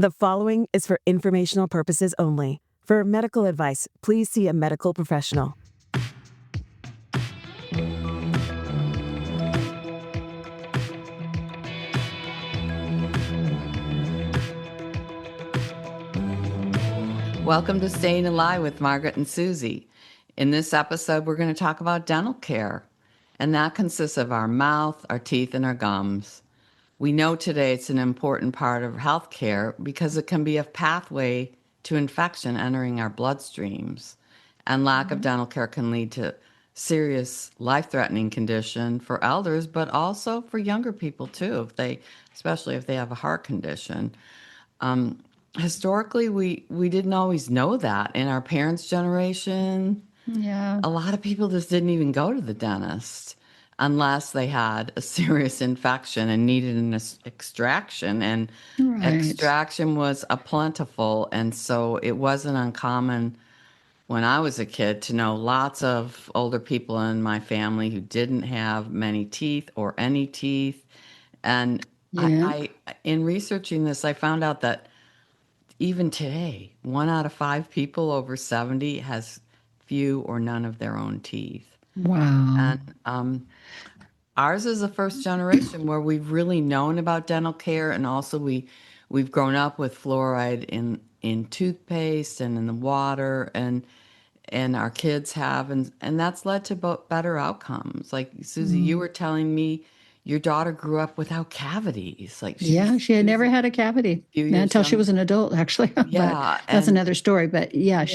The following is for informational purposes only. For medical advice, please see a medical professional. Welcome to Staying Alive with Margaret and Susy. In this episode, we're going to talk about dental care, and that consists of our mouth, our teeth, and our gums. We know today it's an important part of healthcare because it can be a pathway to infection entering our bloodstreams, and lack of dental care can lead to serious life-threatening condition for elders, but also for younger people too, especially if they have a heart condition. Historically, we didn't always know that. In our parents' generation, Yeah. a lot of people just didn't even go to the dentist unless they had a serious infection and needed an extraction. And Right. extraction was a plentiful, and so it wasn't uncommon when I was a kid to know lots of older people in my family who didn't have many teeth or any teeth. And Yeah. I in researching this, I found out that even today, 1 out of 5 people over 70 has few or none of their own teeth. Wow. And ours is the first generation where we've really known about dental care, and also we've grown up with fluoride in toothpaste and in the water, and our kids have, and that's led to better outcomes. Like Susie, you were telling me your daughter grew up without cavities. Like Yeah, she had never had a cavity until she was an adult, actually. Yeah, but that's another story. But yeah,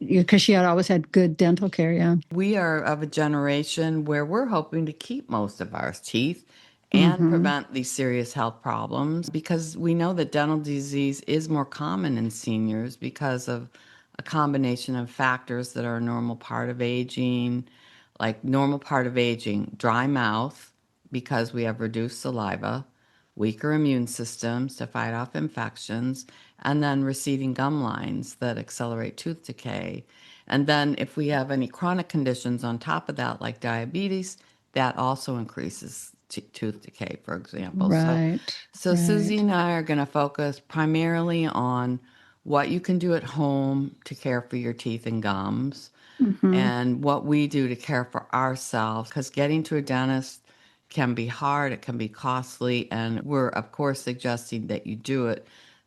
because she had always had good dental care. Yeah. We are of a generation where we're hoping to keep most of our teeth and prevent these serious health problems, because we know that dental disease is more common in seniors because of a combination of factors that are a normal part of aging, like normal part of aging, dry mouth, because we have reduced saliva, weaker immune systems to fight off infections, and then receding gum lines that accelerate tooth decay. And then if we have any chronic conditions on top of that, like diabetes, that also increases tooth decay, for example. Right. So Susie and I are going to focus primarily on what you can do at home to care for your teeth and gums, and what we do to care for ourselves, because getting to a dentist can be hard, it can be costly, and we're, of course, suggesting that you do it,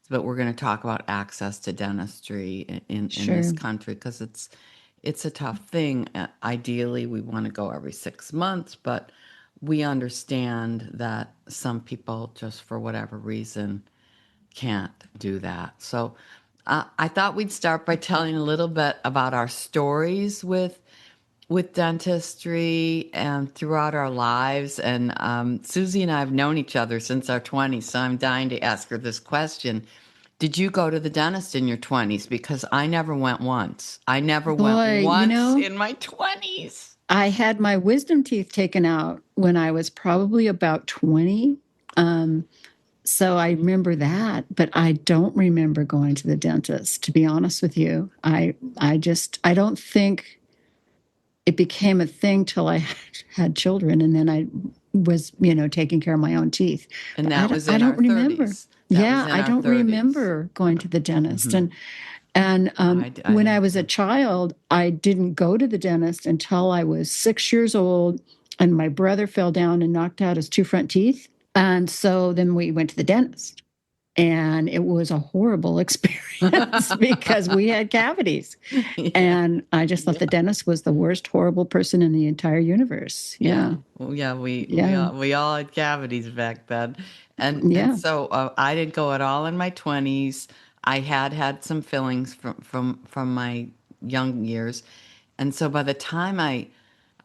but we're going to talk about access to dentistry in this country, because it's a tough thing. Ideally, we want to go every 6 months, but we understand that some people, just for whatever reason, can't do that. So I thought we'd start by telling a little bit about our stories with dentistry and throughout our lives. And Susie and I have known each other since our 20s, so I'm dying to ask her this question. Did you go to the dentist in your 20s? Because I never went once. I never went once in my 20s. I had my wisdom teeth taken out when I was probably about 20. So I remember that, but I don't remember going to the dentist, to be honest with you. I don't think it became a thing till I had children, and then I was, taking care of my own teeth. And that was in our 30s. I don't remember going to the dentist. And when I was a child, I didn't go to the dentist until I was 6 years old, and my brother fell down and knocked out his 2 front teeth. And so then we went to the dentist, and it was a horrible experience because we had cavities. Yeah. And I just thought the dentist was the worst horrible person in the entire universe. Yeah. Well, we all had cavities back then. And so I didn't go at all in my 20s. I had some fillings from my young years. And so by the time I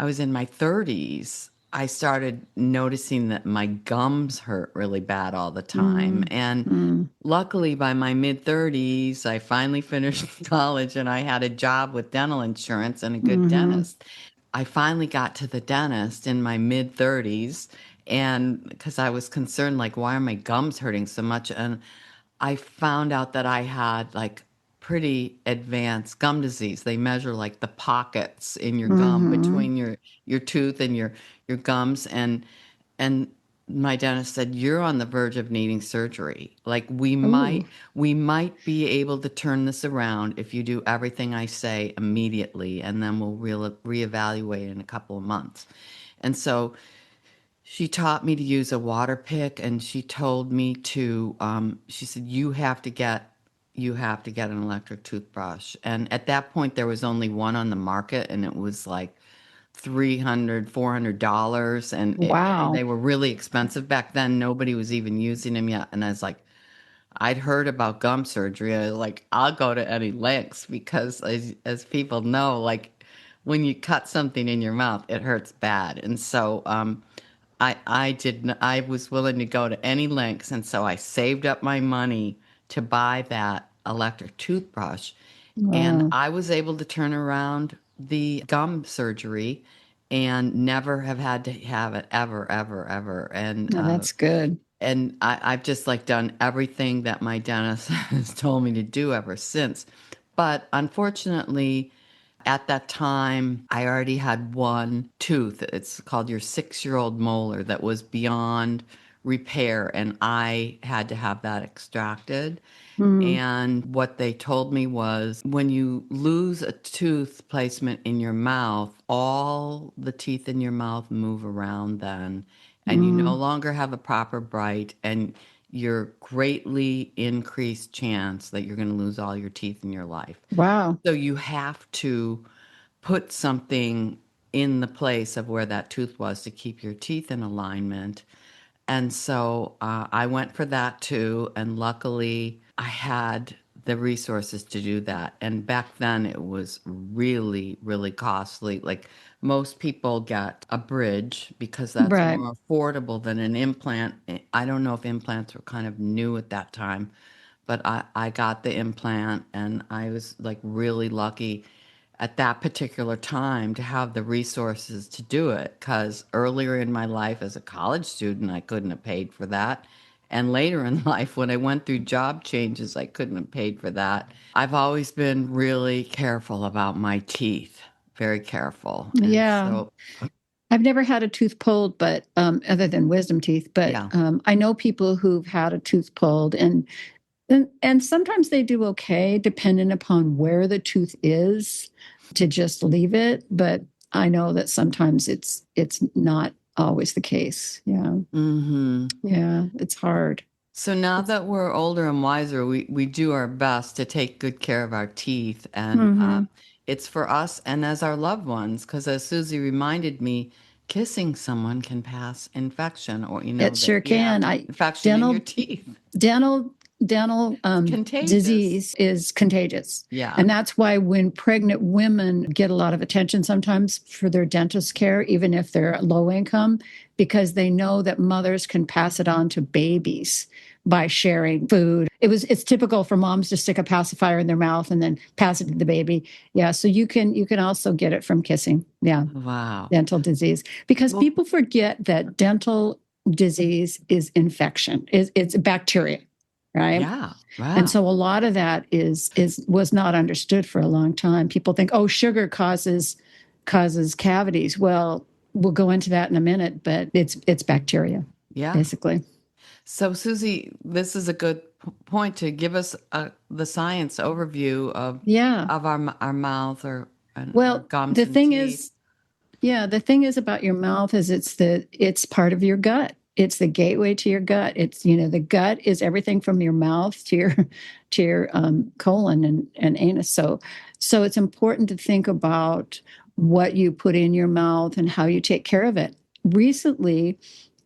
was in my 30s, I started noticing that my gums hurt really bad all the time. And luckily, by my mid-30s, I finally finished college and I had a job with dental insurance and a good dentist. I finally got to the dentist in my mid-30s, and because I was concerned, like, why are my gums hurting so much? And I found out that I had, like, pretty advanced gum disease. They measure like the pockets in your gum between your tooth and your gums, and my dentist said, "You're on the verge of needing surgery. Like we might be able to turn this around if you do everything I say immediately, and then we'll reevaluate in a couple of months." And so she taught me to use a water pick, and she told me to. She said, you have to get an electric toothbrush. And at that point, there was only one on the market, and it was like $300-$400, and Wow. they were really expensive back then. Nobody was even using them yet. And I was like, I'd heard about gum surgery. I was like, I'll go to any lengths, because as people know, like when you cut something in your mouth, it hurts bad. And so I was willing to go to any lengths, and so I saved up my money to buy that electric toothbrush. Wow. And I was able to turn around the gum surgery and never have had to have it ever, ever, ever. And that's good. And I've just like done everything that my dentist has told me to do ever since. But unfortunately, at that time, I already had one tooth. It's called your 6-year-old molar that was beyond repair, and I had to have that extracted. And what they told me was, when you lose a tooth placement in your mouth, all the teeth in your mouth move around then, and you no longer have a proper bite, and you're greatly increased chance that you're going to lose all your teeth in your life. Wow. So you have to put something in the place of where that tooth was to keep your teeth in alignment. And so I went for that too. And luckily, I had the resources to do that. And back then, it was really, really costly. Like most people get a bridge because that's more affordable than an implant. I don't know if implants were kind of new at that time, but I got the implant, and I was like really lucky at that particular time to have the resources to do it, because earlier in my life as a college student, I couldn't have paid for that. And later in life, when I went through job changes, I couldn't have paid for that. I've always been really careful about my teeth, very careful. Yeah. So, I've never had a tooth pulled, but other than wisdom teeth, but I know people who've had a tooth pulled, and sometimes they do okay, depending upon where the tooth is, to just leave it. But I know that sometimes it's not always the case. Yeah. Yeah, it's hard. So now that we're older and wiser, we do our best to take good care of our teeth. And it's for us and as our loved ones, because as Susie reminded me, kissing someone can pass infection, or, it sure can. Infection in your teeth. Dental disease is contagious. Yeah. And that's why when pregnant women get a lot of attention sometimes for their dentist care, even if they're low income, because they know that mothers can pass it on to babies by sharing food. It's typical for moms to stick a pacifier in their mouth and then pass it to the baby. Yeah. So you can also get it from kissing. Yeah. Wow. Dental disease. Because people forget that dental disease is infection. It's bacteria. Right. Yeah. Wow. And so a lot of that was not understood for a long time. People think, oh, sugar causes cavities. Well, we'll go into that in a minute, but it's bacteria. Yeah. Basically. So, Susie, this is a good point to give us the science overview of our mouth or gums. The thing is about your mouth is it's part of your gut. It's the gateway to your gut. It's, the gut is everything from your mouth to your colon and anus. So it's important to think about what you put in your mouth and how you take care of it. Recently,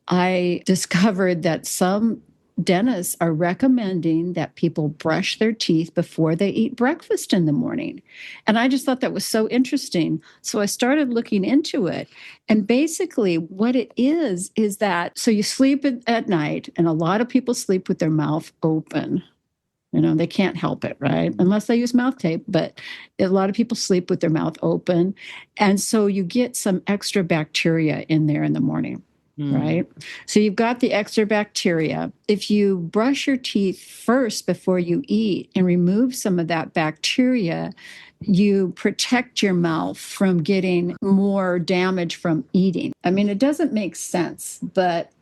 I discovered that some dentists are recommending that people brush their teeth before they eat breakfast in the morning. And I just thought that was so interesting. So I started looking into it. And basically what it is that, so you sleep at night, and a lot of people sleep with their mouth open. They can't help it, right? Unless they use mouth tape, but a lot of people sleep with their mouth open. And so you get some extra bacteria in there in the morning. Right? So you've got the extra bacteria. If you brush your teeth first before you eat and remove some of that bacteria, you protect your mouth from getting more damage from eating. I mean, it doesn't make sense, but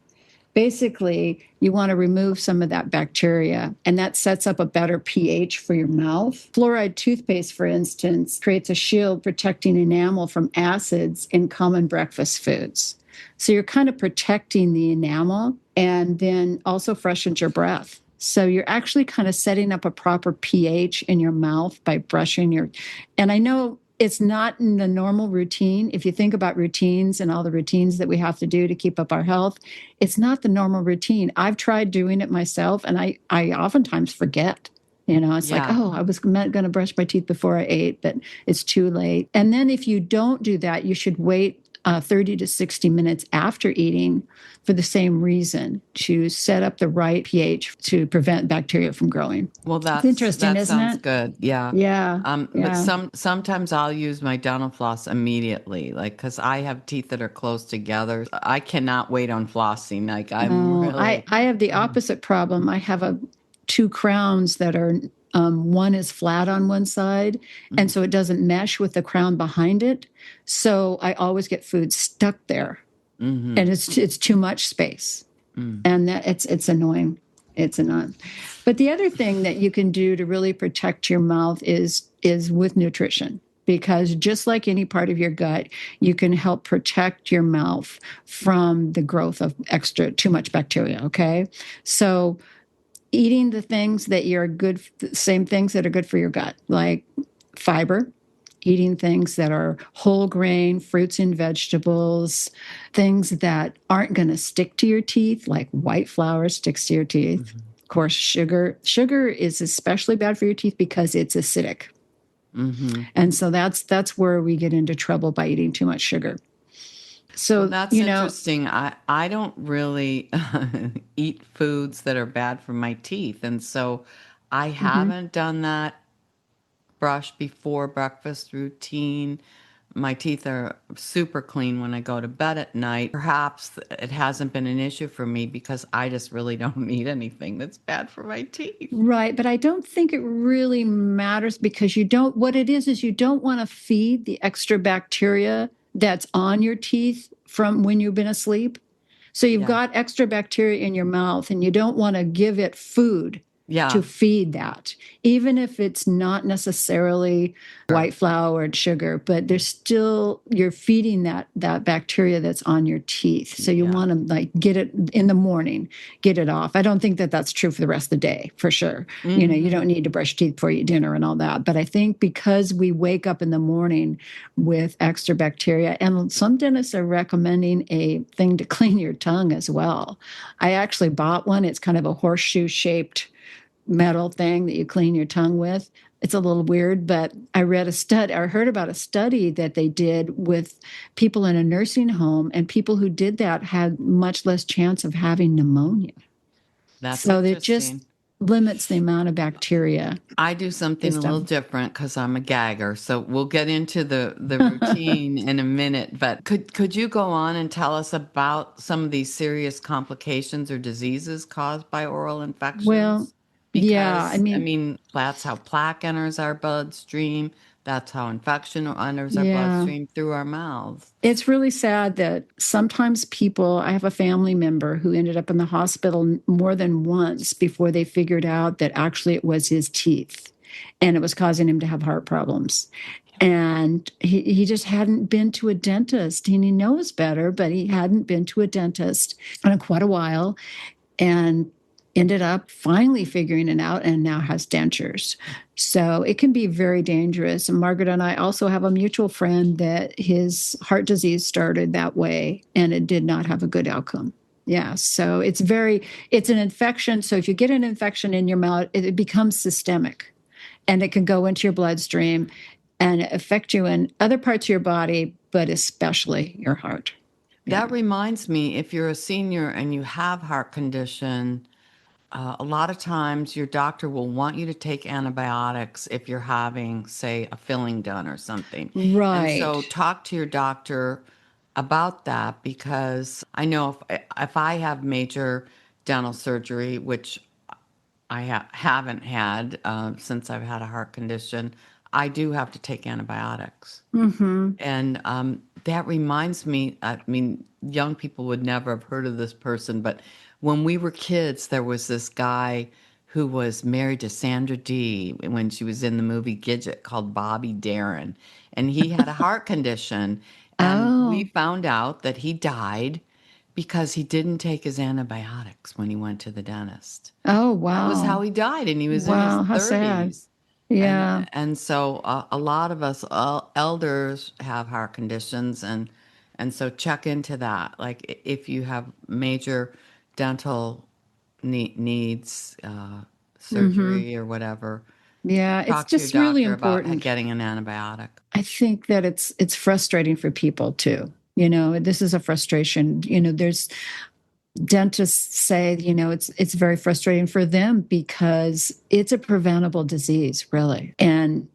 basically you want to remove some of that bacteria, and that sets up a better pH for your mouth. Fluoride toothpaste, for instance, creates a shield protecting enamel from acids in common breakfast foods. So you're kind of protecting the enamel, and then also freshens your breath. So you're actually kind of setting up a proper pH in your mouth by brushing your, and I know it's not in the normal routine. If you think about routines and all the routines that we have to do to keep up our health, it's not the normal routine. I've tried doing it myself, and I oftentimes forget. It's like, oh, I was going to brush my teeth before I ate, but it's too late. And then if you don't do that, you should wait 30 to 60 minutes after eating for the same reason, to set up the right pH to prevent bacteria from growing. Well, that's interesting, isn't it? That sounds good. Yeah. Yeah. But sometimes I'll use my dental floss immediately, like, because I have teeth that are close together. I cannot wait on flossing. Like, I have the opposite problem. I have two crowns that are one is flat on one side, and so it doesn't mesh with the crown behind it. So I always get food stuck there, and it's too much space, and that it's annoying. It's annoying. But the other thing that you can do to really protect your mouth is with nutrition, because just like any part of your gut, you can help protect your mouth from the growth of too much bacteria. Okay, so eating the things that same things that are good for your gut, like fiber, eating things that are whole grain, fruits and vegetables, things that aren't going to stick to your teeth, like white flour sticks to your teeth. Of course, sugar. Sugar is especially bad for your teeth because it's acidic. And so that's where we get into trouble by eating too much sugar. So that's interesting. I don't really eat foods that are bad for my teeth. And so I haven't done that brush before breakfast routine. My teeth are super clean when I go to bed at night. Perhaps it hasn't been an issue for me because I just really don't eat anything that's bad for my teeth. Right. But I don't think it really matters, because what it is you don't want to feed the extra bacteria that's on your teeth from when you've been asleep. So you've got extra bacteria in your mouth, and you don't want to give it food to feed that, even if it's not necessarily white flour and sugar, but you're feeding that bacteria that's on your teeth. So you want to, like, get it in the morning, get it off. I don't think that that's true for the rest of the day, for sure. You don't need to brush teeth before you eat dinner and all that. But I think because we wake up in the morning with extra bacteria, and some dentists are recommending a thing to clean your tongue as well. I actually bought one. It's kind of a horseshoe shaped metal thing that you clean your tongue with. It's a little weird, but I heard about a study that they did with people in a nursing home, and people who did that had much less chance of having pneumonia. So it just limits the amount of bacteria. I do something a little different because I'm a gagger. So we'll get into the routine in a minute. But could you go on and tell us about some of these serious complications or diseases caused by oral infections? Well, because, I mean, that's how plaque enters our bloodstream. That's how infection enters our bloodstream through our mouths. It's really sad that sometimes I have a family member who ended up in the hospital more than once before they figured out that actually it was his teeth, and it was causing him to have heart problems. And he just hadn't been to a dentist, and he knows better, but he hadn't been to a dentist in quite a while, and ended up finally figuring it out, and now has dentures. So it can be very dangerous. And Margaret and I also have a mutual friend that his heart disease started that way, and it did not have a good outcome. Yeah. So it's an infection. So if you get an infection in your mouth, it becomes systemic, and it can go into your bloodstream and affect you in other parts of your body, but especially your heart. That reminds me, if you're a senior and you have heart condition, a lot of times your doctor will want you to take antibiotics if you're having, say, a filling done or something. Right. And so talk to your doctor about that, because I know if I have major dental surgery, which I haven't had since I've had a heart condition, I do have to take antibiotics. Mm-hmm. And that reminds me, I mean, young people would never have heard of this person, but when we were kids, there was this guy who was married to Sandra Dee when she was in the movie Gidget, called Bobby Darin. And he had a heart condition. And we found out that he died because he didn't take his antibiotics when he went to the dentist. Oh, wow. That was how he died, and he was in his 30s. How sad. Yeah. And so a lot of us elders have heart conditions, and so check into that. Like if you have major dental needs, surgery or whatever. Yeah, it's talk to just your doctor really important about getting an antibiotic. I think that it's frustrating for people too. This is a frustration. There's dentists say, it's very frustrating for them because it's a preventable disease, really. And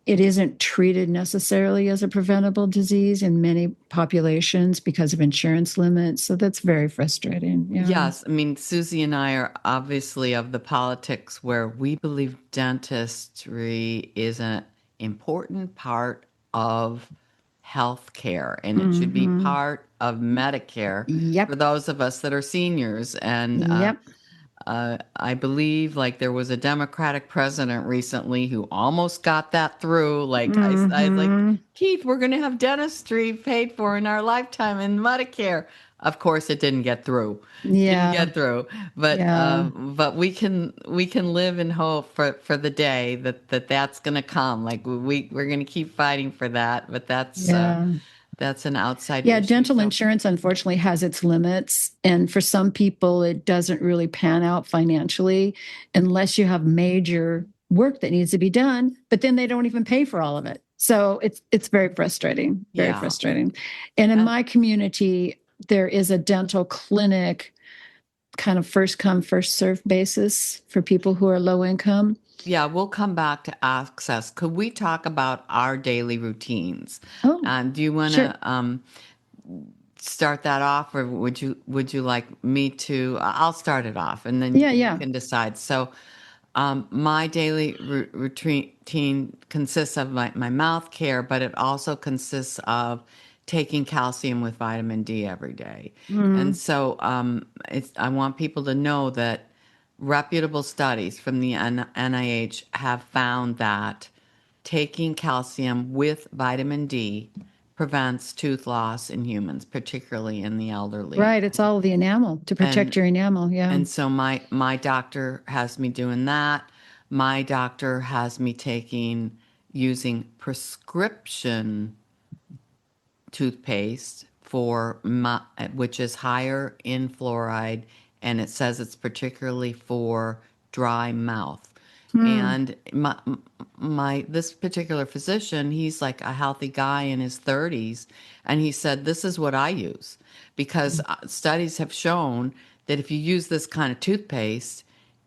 it isn't treated necessarily as a preventable disease in many populations because of insurance limits. So that's very frustrating. Yeah. Yes. I mean, Susy and I are obviously of the politics where we believe dentistry is an important part of healthcare, and it should be part of Medicare for those of us that are seniors. And I believe like there was a Democratic president recently who almost got that through. Like I like, Keith, we're going to have dentistry paid for in our lifetime in Medicare. Of course, it didn't get through. Yeah. Didn't get through. But we can live in hope for the day that's going to come. Like we're going to keep fighting for that. But that's an outside issue. Dental insurance, unfortunately, has its limits. And for some people, it doesn't really pan out financially unless you have major work that needs to be done. But then they don't even pay for all of it. So it's very frustrating, very frustrating. And in my community, there is a dental clinic, kind of first come, first serve basis for people who are low income. Yeah, we'll come back to access. Could we talk about our daily routines? Oh, do you want to start that off, or would you like me to? I'll start it off, and then you can decide. So, my daily routine consists of my mouth care, but it also consists of taking calcium with vitamin D every day. And so I want people to know that reputable studies from the NIH have found that taking calcium with vitamin D prevents tooth loss in humans, particularly in the elderly. Right. It's all the enamel to protect your enamel. Yeah. And so my doctor has me doing that. My doctor has me using prescription toothpaste which is higher in fluoride, and it says it's particularly for dry mouth. And this particular physician, he's like a healthy guy in his 30s, and he said, this is what I use, because studies have shown that if you use this kind of toothpaste,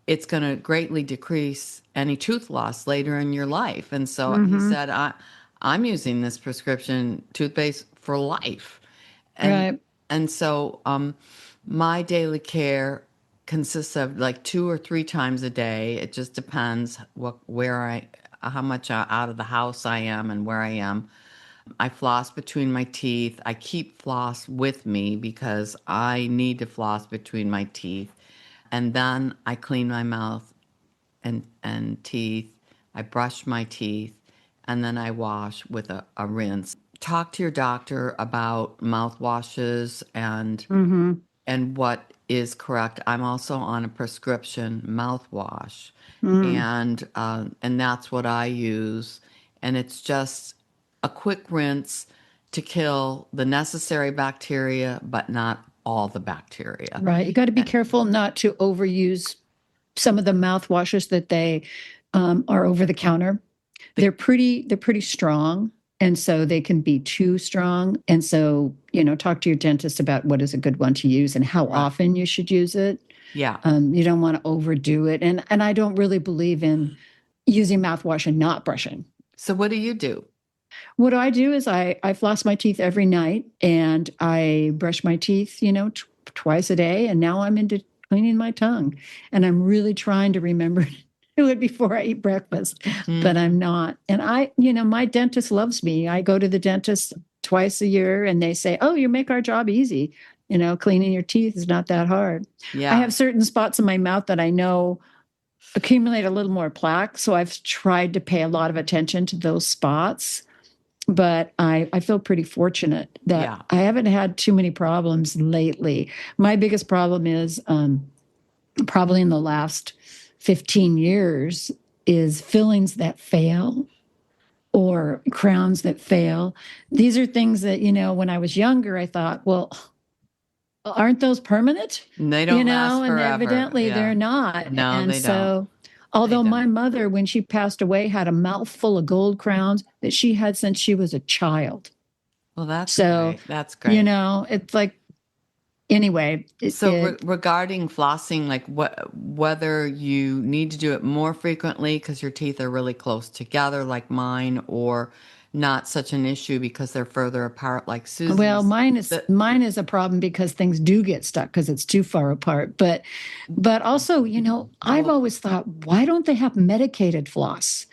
it's going to greatly decrease any tooth loss later in your life. And so he said, I'm using this prescription toothpaste for life. And so my daily care consists of like 2 or 3 times a day. It just depends how much out of the house I am and where I am. I floss between my teeth. I keep floss with me because I need to floss between my teeth. And then I clean my mouth and teeth. I brush my teeth, and then I wash with a rinse. Talk to your doctor about mouthwashes and what is correct. I'm also on a prescription mouthwash, and that's what I use. And it's just a quick rinse to kill the necessary bacteria, but not all the bacteria. Right. You got to be careful not to overuse some of the mouthwashes that they are over the counter. They're pretty strong. And so they can be too strong. And so, talk to your dentist about what is a good one to use and how often you should use it. Yeah. You don't want to overdo it. And I don't really believe in using mouthwash and not brushing. So what do you do? What I do is I floss my teeth every night, and I brush my teeth, twice a day. And now I'm into cleaning my tongue. And I'm really trying to remember do it before I eat breakfast, but I'm not. And my dentist loves me. I go to the dentist twice a year and they say, oh, you make our job easy. Cleaning your teeth is not that hard. Yeah. I have certain spots in my mouth that I know accumulate a little more plaque. So I've tried to pay a lot of attention to those spots. But I feel pretty fortunate that I haven't had too many problems lately. My biggest problem is probably in the last 15 years is fillings that fail or crowns that fail. These are things that, when I was younger, I thought, well, aren't those permanent? They don't last forever. And evidently they're not. No, and they so, although my mother, when she passed away, had a mouthful of gold crowns that she had since she was a child. Well, that's great. That's great. It's like, anyway. Regarding flossing, like whether you need to do it more frequently because your teeth are really close together like mine, or not such an issue because they're further apart like Suzy's. Well, mine is a problem because things do get stuck because it's too far apart. But also, I've always thought, why don't they have medicated floss?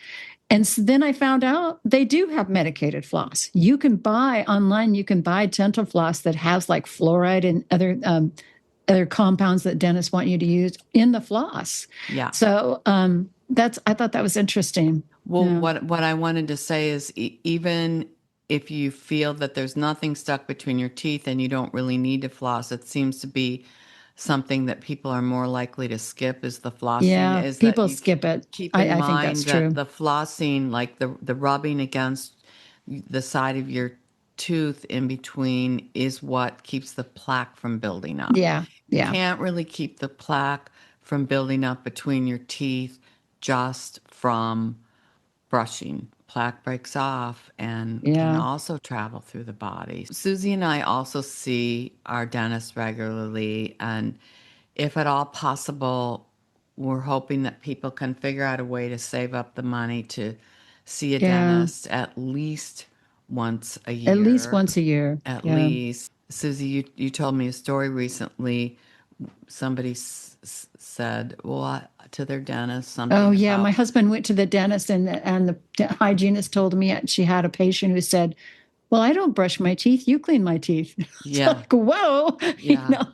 And so then I found out they do have medicated floss. You can buy dental floss that has like fluoride and other compounds that dentists want you to use in the floss. Yeah. So I thought that was interesting. Well, what I wanted to say is even if you feel that there's nothing stuck between your teeth and you don't really need to floss, it seems to be something that people are more likely to skip is the flossing. Yeah, people skip it. Keep in mind I think that's true. The flossing, like the rubbing against the side of your tooth in between, is what keeps the plaque from building up. Yeah. You can't really keep the plaque from building up between your teeth just from brushing. Plaque breaks off and can also travel through the body. Susy and I also see our dentist regularly, and if at all possible, we're hoping that people can figure out a way to save up the money to see a dentist at least once a year. At least once a year. At least. Susy, you told me a story recently. Somebody said, to their dentist something. Oh, yeah. My husband went to the dentist and the hygienist told me she had a patient who said, well, I don't brush my teeth. You clean my teeth. Yeah. Like, whoa. Yeah.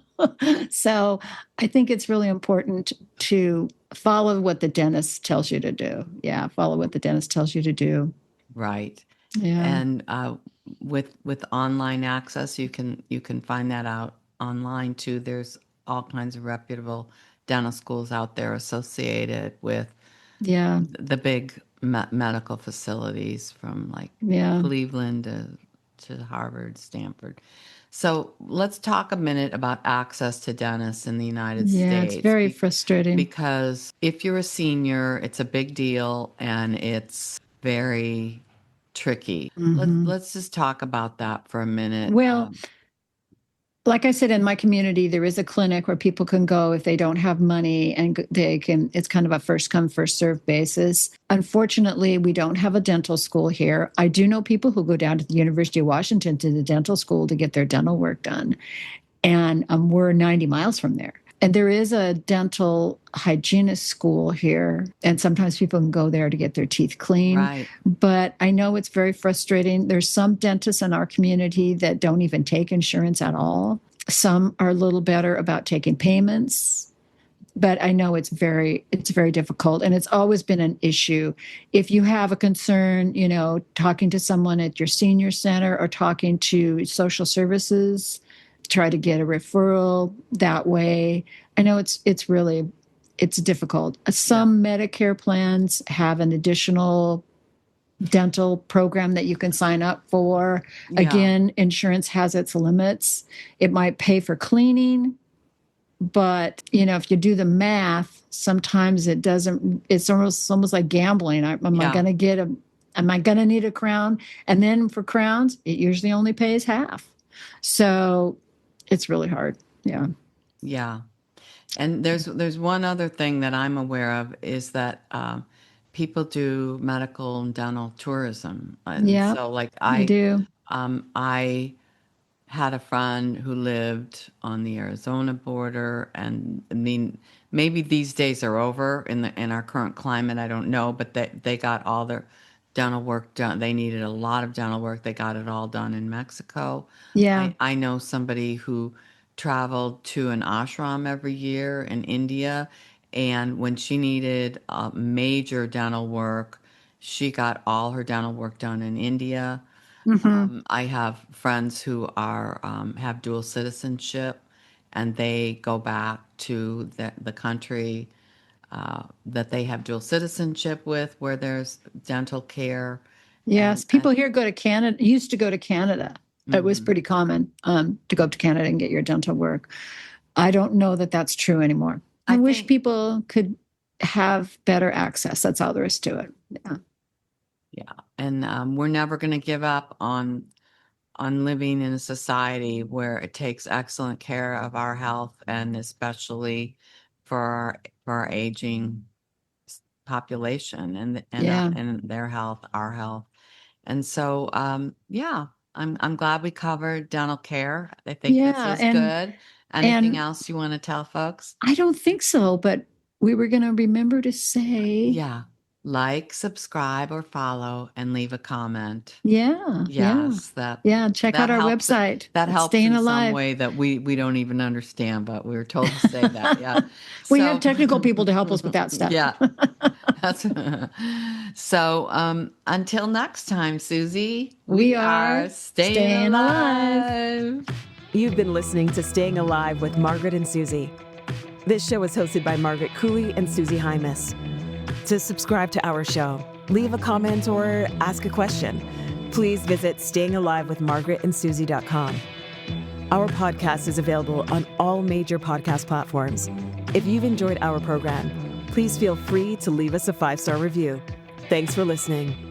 So I think it's really important to follow what the dentist tells you to do. Yeah. Follow what the dentist tells you to do. Right. Yeah. And with online access, you can find that out online too. There's all kinds of reputable dental schools out there associated with the big medical facilities from like Cleveland to Harvard, Stanford. So let's talk a minute about access to dentists in the United States. Yeah, it's very frustrating. Because if you're a senior, it's a big deal and it's very tricky. Let's just talk about that for a minute. Well, like I said, in my community, there is a clinic where people can go if they don't have money, and it's kind of a first come, first served basis. Unfortunately, we don't have a dental school here. I do know people who go down to the University of Washington to the dental school to get their dental work done. And we're 90 miles from there. And there is a dental hygienist school here, and sometimes people can go there to get their teeth clean. Right. But I know it's very frustrating. There's some dentists in our community that don't even take insurance at all. Some are a little better about taking payments, but I know it's very difficult, and it's always been an issue. If you have a concern, talking to someone at your senior center or talking to social services, try to get a referral that way. I know it's difficult. Some Medicare plans have an additional dental program that you can sign up for. Yeah. Again, insurance has its limits. It might pay for cleaning, but if you do the math, sometimes it doesn't. It's almost like gambling. Am I going to need a crown? And then for crowns, it usually only pays half. So it's really hard. Yeah. Yeah. And there's one other thing that I'm aware of is that people do medical and dental tourism. And so like I do. I had a friend who lived on the Arizona border, and I mean, maybe these days are over in our current climate. I don't know, but they got all their dental work done. They needed a lot of dental work. They got it all done in Mexico. Yeah. I know somebody who traveled to an ashram every year in India, and when she needed major dental work, she got all her dental work done in India. I have friends who are have dual citizenship, and they go back to the country that they have dual citizenship with, where there's dental care. Yes, people here go to Canada, used to go to Canada. It was pretty common to go up to Canada and get your dental work. I don't know that that's true anymore. I wish people could have better access. That's all there is to it. Yeah. Yeah. And we're never going to give up on living in a society where it takes excellent care of our health, and especially for our aging population, and their health, our health. And so, yeah, I'm glad we covered dental care. I think this is good. Anything else you want to tell folks? I don't think so, but we were going to remember to say, like, subscribe, or follow, and leave a comment. Check out our website. That helps in some way that we don't even understand, but we were told to say that. Yeah, we have technical people to help us with that stuff. Yeah, so until next time, Susie, we are staying alive. You've been listening to Staying Alive with Margaret and Susie. This show is hosted by Margaret Cooley and Susie Hymas. To subscribe to our show, leave a comment, or ask a question, please visit stayingalivewithmargaretandsusie.com. Our podcast is available on all major podcast platforms. If you've enjoyed our program, please feel free to leave us a 5-star review. Thanks for listening.